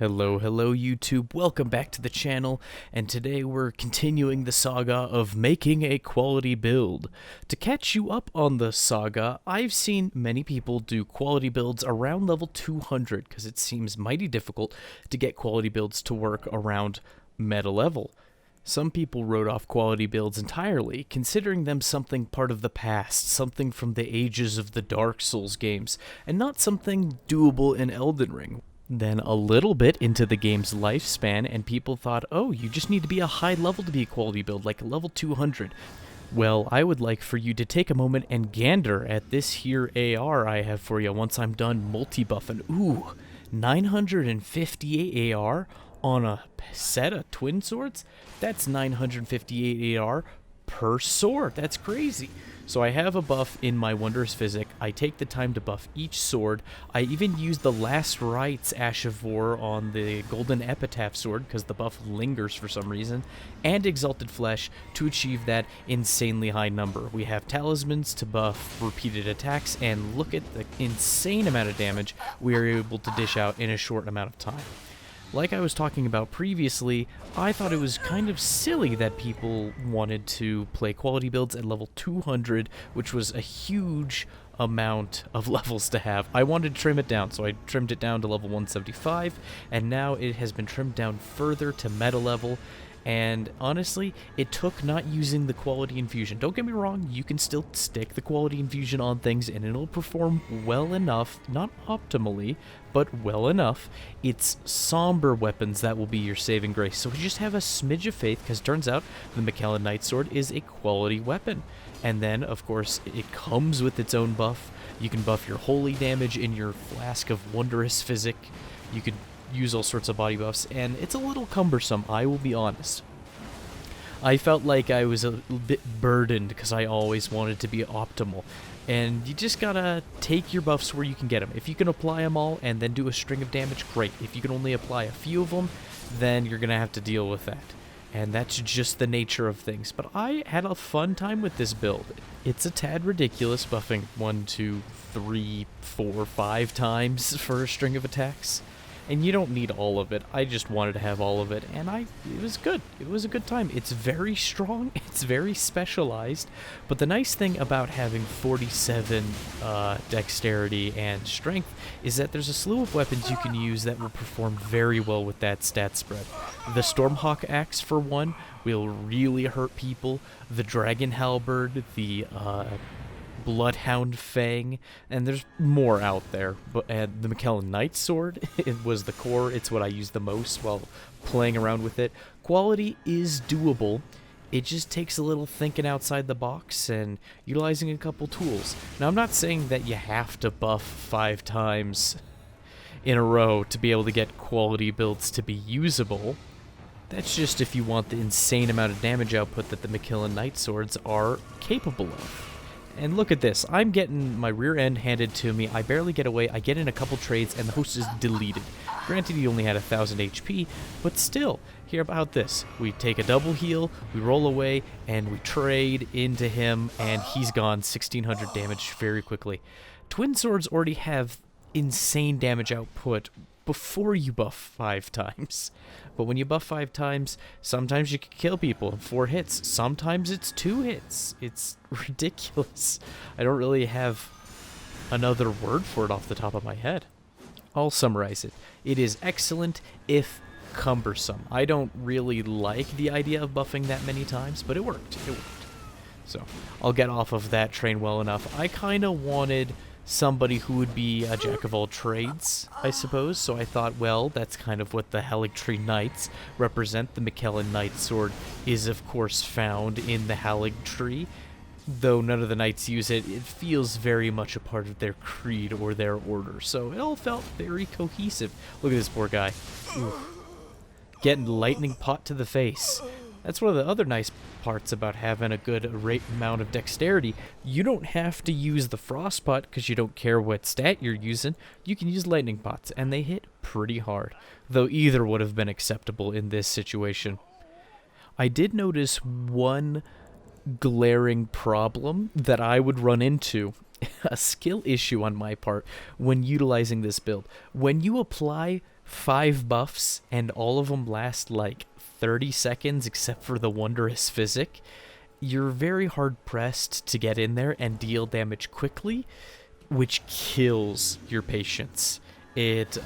Hello YouTube, welcome back to the channel, and today we're continuing the saga of making a quality build. To catch you up on the saga, I've seen many people do quality builds around level 200 because it seems mighty difficult to get quality builds to work around meta level. Some people wrote off quality builds entirely, considering them something part of the past, something from the ages of the Dark Souls games, and not something doable in Elden Ring. Then a little bit into the game's lifespan, and people thought, oh, you just need to be a high level to be a quality build, like level 200. Well, I would like for you to take a moment and gander at this here AR I have for you once I'm done multi-buffing. Ooh, 958 AR on a set of twin swords? That's 958 AR per sword. That's crazy. So I have a buff in my Wondrous Physic. I take the time to buff each sword. I even use the Last Rites Ash of War on the Golden Epitaph sword because the buff lingers for some reason, and Exalted Flesh to achieve that insanely high number. We have talismans to buff repeated attacks, and look at the insane amount of damage we are able to dish out in a short amount of time. Like I was talking about previously, I thought it was kind of silly that people wanted to play quality builds at level 200, which was a huge amount of levels to have. I wanted to trim it down, so I trimmed it down to level 175, and now it has been trimmed down further to meta level. And honestly, it took not using the quality infusion. Don't get me wrong, you can still stick the quality infusion on things and it'll perform well enough, not optimally, but well enough. It's somber weapons that will be your saving grace. So just have a smidge of faith, because turns out the McKellen Knight Sword is a quality weapon. And then, of course, it comes with its own buff. You can buff your holy damage in your Flask of Wondrous Physic. You could use all sorts of body buffs, and it's a little cumbersome, I will be honest. I felt like I was a bit burdened because I always wanted to be optimal, and you just gotta take your buffs where you can get them. If you can apply them all and then do a string of damage, great. If you can only apply a few of them, then you're gonna have to deal with that. And that's just the nature of things. But I had a fun time with this build. It's a tad ridiculous buffing 1, 2, 3, 4, 5 times for a string of attacks. And you don't need all of it. I just wanted to have all of it, and it was good. It was a good time. It's very strong, it's very specialized, but the nice thing about having 47 dexterity and strength is that there's a slew of weapons you can use that will perform very well with that stat spread. The Stormhawk Axe, for one, will really hurt people. The Dragon Halberd, the Bloodhound Fang, and there's more out there. But the McKellen Knight Sword, it was the core. It's what I used the most while playing around with it. Quality is doable. It just takes a little thinking outside the box and utilizing a couple tools. Now, I'm not saying that you have to buff 5 times in a row to be able to get quality builds to be usable. That's just if you want the insane amount of damage output that the McKellen Knight Swords are capable of. And look at this, I'm getting my rear end handed to me, I barely get away, I get in a couple trades, and the host is deleted. Granted, he only had 1,000 HP, but still, hear about this. We take a double heal, we roll away, and we trade into him, and he's gone 1,600 damage very quickly. Twin Swords already have insane damage output before you buff 5 times. But when you buff 5 times, sometimes you can kill people in 4 hits. Sometimes it's 2 hits. It's ridiculous. I don't really have another word for it off the top of my head. I'll summarize it. It is excellent, if cumbersome. I don't really like the idea of buffing that many times, but it worked. It worked. So, I'll get off of that train well enough. I kind of wanted somebody who would be a jack of all trades, I suppose, so I thought, well, that's kind of what the Haligtree Knights represent. The McKellen Knight Sword is, of course, found in the Haligtree. Though none of the knights use it, it feels very much a part of their creed or their order, so it all felt very cohesive. Look at this poor guy. Ooh. Getting lightning pot to the face. That's one of the other nice parts about having a good amount of dexterity. You don't have to use the frost pot because you don't care what stat you're using. You can use lightning pots, and they hit pretty hard, though either would have been acceptable in this situation. I did notice one glaring problem that I would run into, a skill issue on my part when utilizing this build. When you apply 5 buffs, and all of them last like 30 seconds except for the Wondrous Physic, you're very hard pressed to get in there and deal damage quickly, which kills your patience. It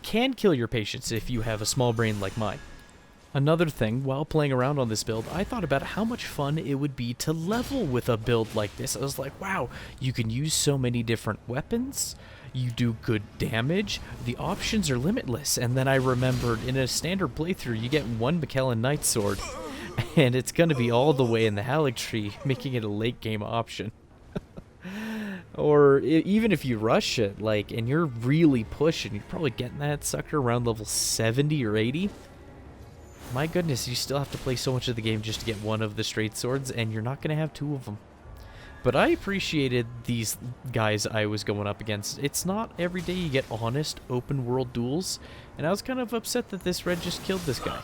can kill your patience if you have a small brain like mine. Another thing, while playing around on this build, I thought about how much fun it would be to level with a build like this. I was like, wow, you can use so many different weapons, you do good damage, the options are limitless. And then I remembered, in a standard playthrough, you get one McKellen Knight Sword, and it's going to be all the way in the Halleck tree, making it a late game option. Or even if you rush it, like, and you're really pushing, you're probably getting that sucker around level 70 or 80. My goodness, you still have to play so much of the game just to get one of the straight swords, and you're not going to have 2 of them. But I appreciated these guys I was going up against. It's not every day you get honest, open-world duels, and I was kind of upset that this red just killed this guy.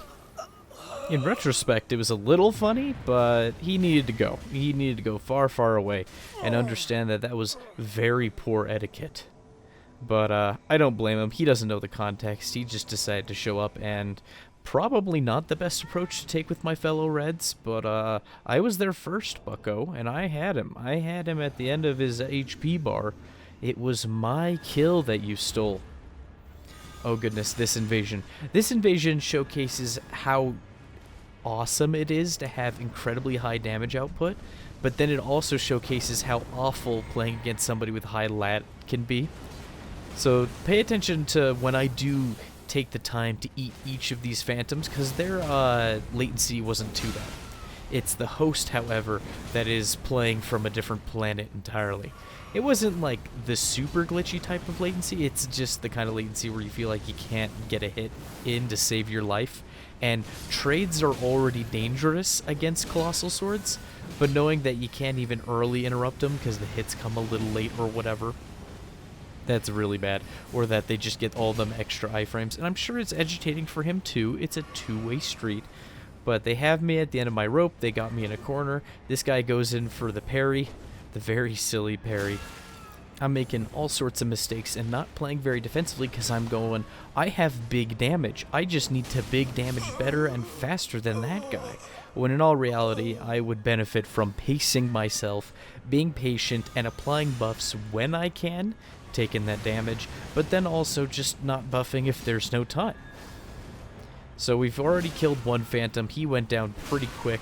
In retrospect, it was a little funny, but he needed to go. He needed to go far, far away and understand that that was very poor etiquette. But I don't blame him. He doesn't know the context. He just decided to show up, and probably not the best approach to take with my fellow Reds, but I was there first, bucko, and I had him. I had him at the end of his HP bar. It was my kill that you stole. Oh goodness, this invasion. This invasion showcases how awesome it is to have incredibly high damage output, but then it also showcases how awful playing against somebody with high lat can be. So pay attention to when I do take the time to eat each of these phantoms, because their latency wasn't too bad. It's the host, however, that is playing from a different planet entirely. It wasn't like the super glitchy type of latency, it's just the kind of latency where you feel like you can't get a hit in to save your life. And trades are already dangerous against Colossal Swords, but knowing that you can't even early interrupt them because the hits come a little late or whatever, that's really bad. Or that they just get all them extra iframes. And I'm sure it's agitating for him too. It's a two-way street. But they have me at the end of my rope. They got me in a corner. This guy goes in for the parry. The very silly parry. I'm making all sorts of mistakes and not playing very defensively because I'm going, I have big damage. I just need to big damage better and faster than that guy. When in all reality, I would benefit from pacing myself, being patient, and applying buffs when I can, taking that damage, but then also just not buffing if there's no time. So we've already killed one Phantom. He went down pretty quick,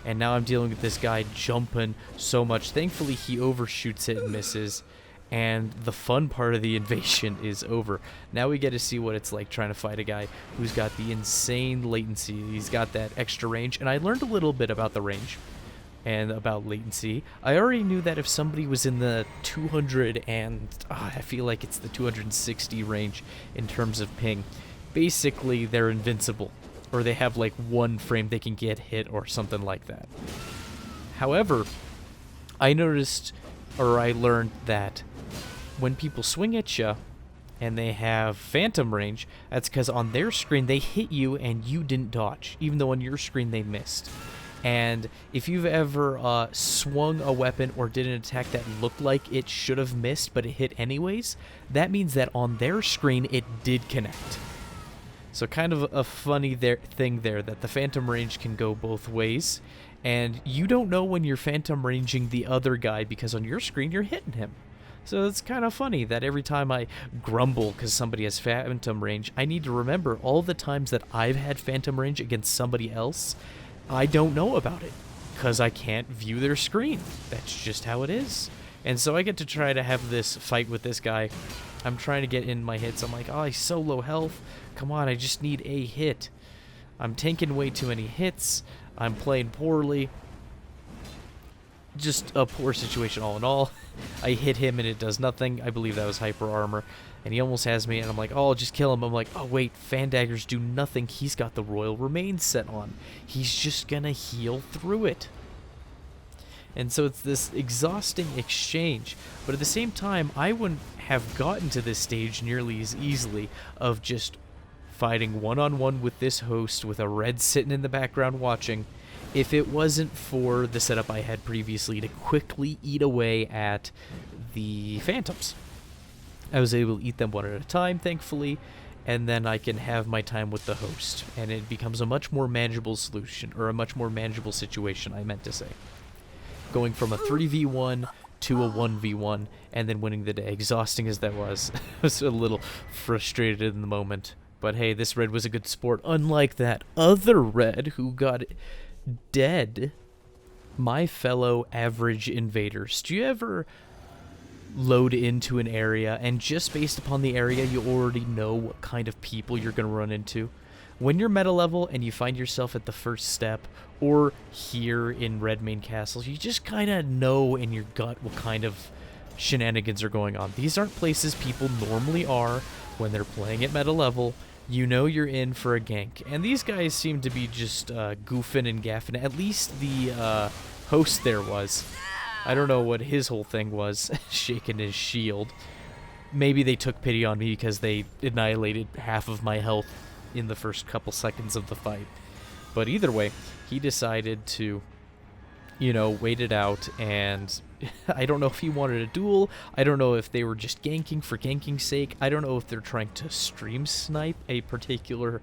and now I'm dealing with this guy jumping so much. Thankfully, he overshoots it and misses. And the fun part of the invasion is over. Now we get to see what it's like trying to fight a guy who's got the insane latency. He's got that extra range, and I learned a little bit about the range and about latency. I already knew that if somebody was in the 200 and I feel like it's the 260 range in terms of ping, basically they're invincible, or they have like one frame they can get hit or something like that. However, I noticed, or I learned that when people swing at you and they have phantom range, that's because on their screen they hit you and you didn't dodge, even though on your screen they missed. And if you've ever swung a weapon or did an attack that looked like it should have missed but it hit anyways, that means that on their screen it did connect. So kind of a funny thing there, that the phantom range can go both ways, and you don't know when you're phantom ranging the other guy because on your screen you're hitting him. So it's kind of funny that every time I grumble because somebody has phantom range, I need to remember all the times that I've had phantom range against somebody else, I don't know about it because I can't view their screen. That's just how it is. And so I get to try to have this fight with this guy. I'm trying to get in my hits. I'm like, oh, he's so low health. Come on, I just need a hit. I'm tanking way too many hits. I'm playing poorly. Just a poor situation all in all. I hit him and it does nothing. I believe that was hyper armor. And he almost has me and I'm like, oh, I'll just kill him. I'm like, oh wait, fan daggers do nothing. He's got the Royal Remains set on. He's just gonna heal through it. And so it's this exhausting exchange. But at the same time, I wouldn't have gotten to this stage nearly as easily of just fighting one-on-one with this host with a red sitting in the background watching if it wasn't for the setup I had previously to quickly eat away at the phantoms. I was able to eat them one at a time, thankfully, and then I can have my time with the host, and it becomes a much more manageable solution, or a much more manageable situation, I meant to say. Going from a 3v1 to a 1v1, and then winning the day. Exhausting as that was. I was a little frustrated in the moment. But hey, this red was a good sport, unlike that other red who got dead. My fellow average invaders. Do you ever load into an area, and just based upon the area, you already know what kind of people you're going to run into? When you're meta level and you find yourself at the first step, or here in Red Main Castle, you just kind of know in your gut what kind of shenanigans are going on. These aren't places people normally are when they're playing at meta level. You know you're in for a gank. And these guys seem to be just goofing and gaffing. At least the host there was. I don't know what his whole thing was, shaking his shield. Maybe they took pity on me because they annihilated half of my health in the first couple seconds of the fight. But either way, he decided to, you know, wait it out, and I don't know if he wanted a duel. I don't know if they were just ganking for ganking's sake. I don't know if they're trying to stream snipe a particular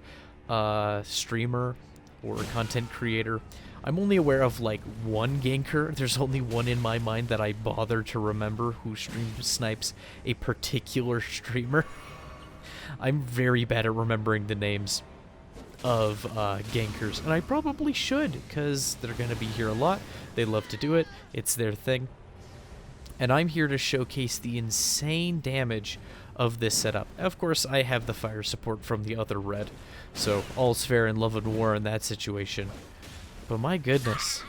streamer or content creator. I'm only aware of like one ganker. There's only one in my mind that I bother to remember who stream snipes a particular streamer. I'm very bad at remembering the names of gankers, and I probably should, because they're going to be here a lot. They love to do it. It's their thing. And I'm here to showcase the insane damage of this setup. Of course, I have the fire support from the other red, so all's fair in love and war in that situation. But my goodness,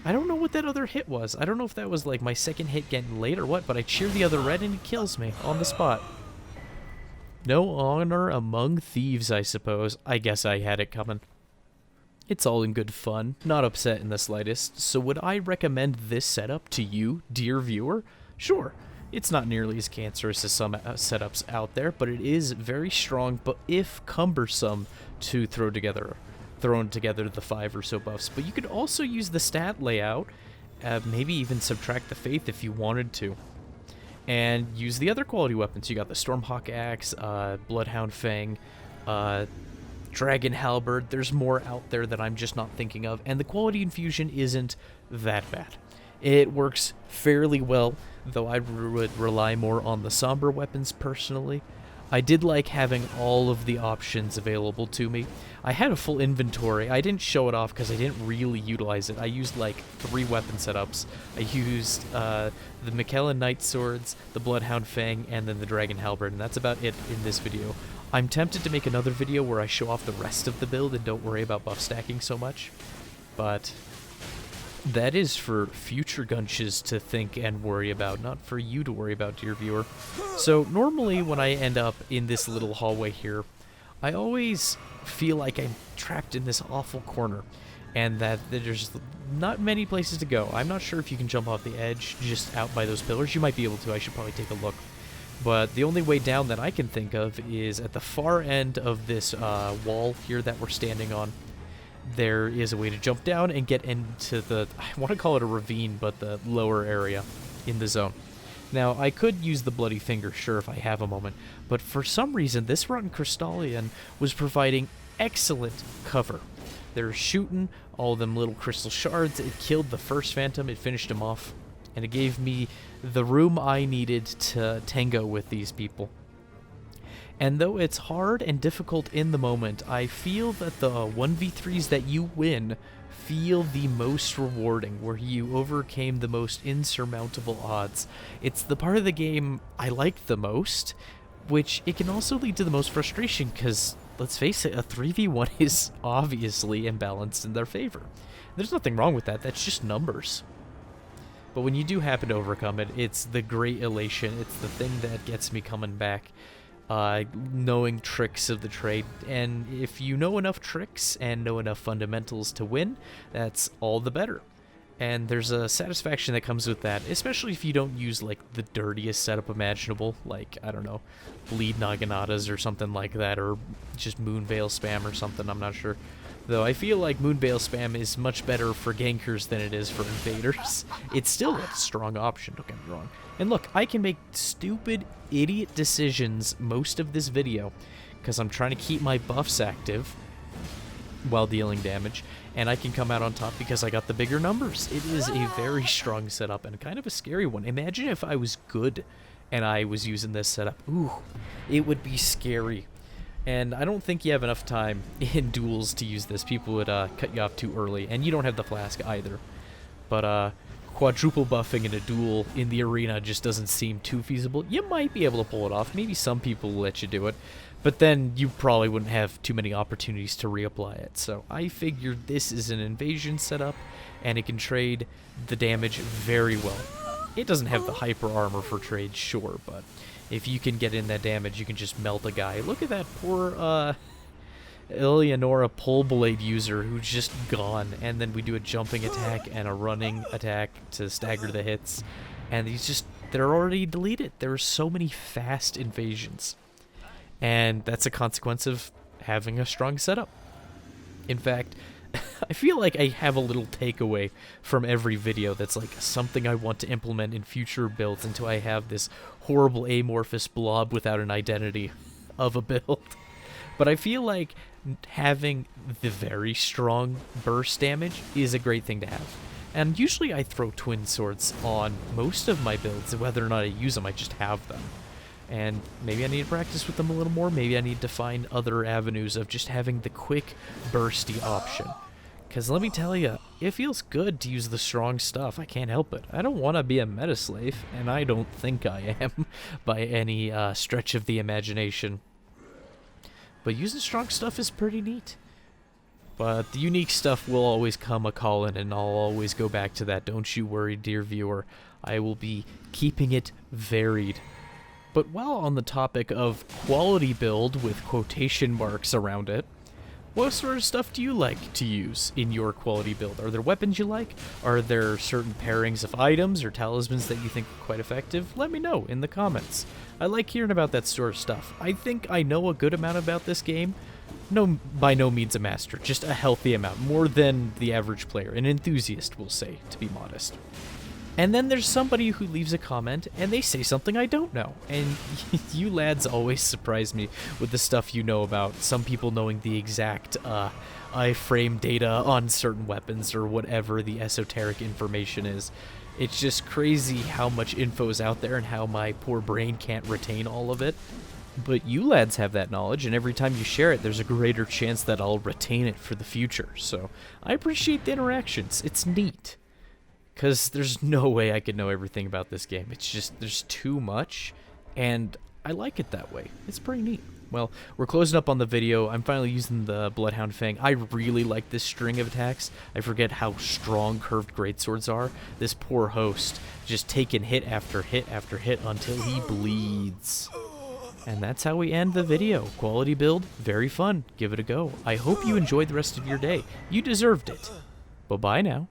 I don't know what that other hit was. I don't know if that was like my second hit getting late or what, but I cheer the other red and he kills me on the spot. No honor among thieves, I suppose. I guess I had it coming. It's all in good fun, not upset in the slightest. So would I recommend this setup to you, dear viewer? Sure. It's not nearly as cancerous as some setups out there, but it is very strong, but if cumbersome to thrown together the 5 or so buffs. But you could also use the stat layout, maybe even subtract the faith if you wanted to, and use the other quality weapons. You got the Stormhawk Axe, Bloodhound Fang, Dragon Halberd. There's more out there that I'm just not thinking of, and the quality infusion isn't that bad. It works fairly well, though I would rely more on the somber weapons personally. I did like having all of the options available to me. I had a full inventory. I didn't show it off because I didn't really utilize it. I used like 3 weapon setups. I used the McKellen Knight Swords, the Bloodhound Fang, and then the Dragon Halberd, and that's about it in this video. I'm tempted to make another video where I show off the rest of the build and don't worry about buff stacking so much, but that is for future gunches to think and worry about, not for you to worry about, dear viewer. So normally when I end up in this little hallway here, I always feel like I'm trapped in this awful corner, and that there's not many places to go. I'm not sure if you can jump off the edge just out by those pillars. You might be able to. I should probably take a look. But the only way down that I can think of is at the far end of this wall here that we're standing on. There is a way to jump down and get into the, I want to call it a ravine, but the lower area in the zone. Now, I could use the Bloody Finger, sure, if I have a moment, but for some reason, this Rotten Crystallian was providing excellent cover. They're shooting all them little crystal shards. It killed the first Phantom, it finished him off, and it gave me the room I needed to tango with these people. And though it's hard and difficult in the moment, I feel that the 1v3s that you win feel the most rewarding, where you overcame the most insurmountable odds. It's the part of the game I like the most, which it can also lead to the most frustration, because, let's face it, a 3v1 is obviously imbalanced in their favor. There's nothing wrong with that, that's just numbers. But when you do happen to overcome it, it's the great elation, it's the thing that gets me coming back. Knowing tricks of the trade, and if you know enough tricks and know enough fundamentals to win, that's all the better. And there's a satisfaction that comes with that, especially if you don't use like the dirtiest setup imaginable, like, I don't know, Bleed Naganatas or something like that, or just Moonveil spam or something, I'm not sure. Though I feel like Moonveil spam is much better for gankers than it is for invaders. It's still a strong option, don't get me wrong. And look, I can make stupid, idiot decisions most of this video, because I'm trying to keep my buffs active while dealing damage, and I can come out on top because I got the bigger numbers. It is a very strong setup and kind of a scary one. Imagine if I was good and I was using this setup. Ooh, it would be scary. And I don't think you have enough time in duels to use this. People would cut you off too early, and you don't have the flask either. But quadruple buffing in a duel in the arena just doesn't seem too feasible. You might be able to pull it off. Maybe some people will let you do it, but then you probably wouldn't have too many opportunities to reapply it. So I figured this is an invasion setup, and it can trade the damage very well. It doesn't have the hyper armor for trade, sure, but if you can get in that damage, you can just melt a guy. Look at that poor Eleonora pole blade user who's just gone, and then we do a jumping attack and a running attack to stagger the hits, and they're already deleted. There are so many fast invasions, and that's a consequence of having a strong setup. In fact, I feel like I have a little takeaway from every video that's like something I want to implement in future builds until I have this horrible amorphous blob without an identity of a build. But I feel like having the very strong burst damage is a great thing to have. And usually I throw twin swords on most of my builds. Whether or not I use them, I just have them. And maybe I need to practice with them a little more. Maybe I need to find other avenues of just having the quick, bursty option. Because let me tell you, it feels good to use the strong stuff. I can't help it. I don't want to be a meta slave, and I don't think I am by any stretch of the imagination. But using strong stuff is pretty neat. But the unique stuff will always come a-callin', and I'll always go back to that. Don't you worry, dear viewer. I will be keeping it varied. But while on the topic of quality build with quotation marks around it, what sort of stuff do you like to use in your quality build? Are there weapons you like? Are there certain pairings of items or talismans that you think are quite effective? Let me know in the comments. I like hearing about that sort of stuff. I think I know a good amount about this game. No, by no means a master, just a healthy amount, more than the average player, an enthusiast, we'll say, to be modest. And then there's somebody who leaves a comment, and they say something I don't know. And you lads always surprise me with the stuff you know about. Some people knowing the exact iframe data on certain weapons or whatever the esoteric information is. It's just crazy how much info is out there and how my poor brain can't retain all of it. But you lads have that knowledge, and every time you share it, there's a greater chance that I'll retain it for the future. So I appreciate the interactions. It's neat. Because there's no way I could know everything about this game. It's just, there's too much, and I like it that way. It's pretty neat. Well, we're closing up on the video. I'm finally using the Bloodhound Fang. I really like this string of attacks. I forget how strong curved greatswords are. This poor host just taking hit after hit after hit until he bleeds. And that's how we end the video. Quality build, very fun. Give it a go. I hope you enjoyed the rest of your day. You deserved it. Bye-bye now.